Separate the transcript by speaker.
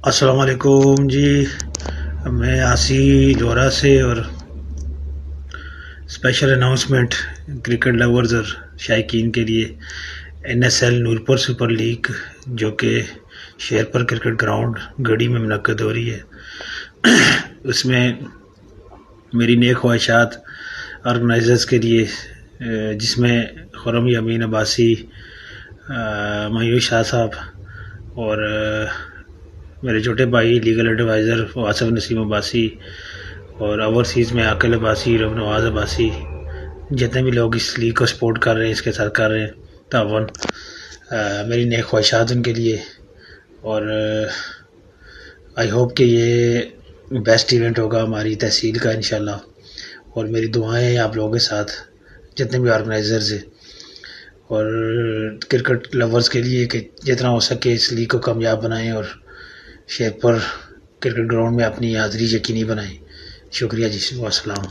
Speaker 1: السلام علیکم جی، میں آسی لورا سے، اور اسپیشل اناؤنسمنٹ کرکٹ لورز اور شائقین کے لیے NSL نورپور سپر لیگ جو کہ شیرپر کرکٹ گراؤنڈ گڑی میں منعقد ہو رہی ہے، اس میں میری نیک خواہشات آرگنائزرز کے لیے، جس میں خرم یمین عباسی، میوش شاہ صاحب اور میرے چھوٹے بھائی لیگل ایڈوائزر واصف نسیم عباسی، اور اوورسیز میں عاقل عباسی، رب نواز عباسی، جتنے بھی لوگ اس لیگ کو سپورٹ کر رہے ہیں، اس کے ساتھ کر رہے ہیں تعاون، میری نیک خواہشات ان کے لیے، اور آئی ہوپ کہ یہ بیسٹ ایونٹ ہوگا ہماری تحصیل کا انشاءاللہ، اور میری دعائیں ہیں آپ لوگوں کے ساتھ جتنے بھی آرگنائزرز ہیں، اور کرکٹ لورز کے لیے کہ جتنا ہو سکے اس لیگ کو کامیاب بنائیں اور شیرپر کرکٹ گراؤنڈ میں اپنی حاضری یقینی بنائیں۔ شکریہ جی، والسلام۔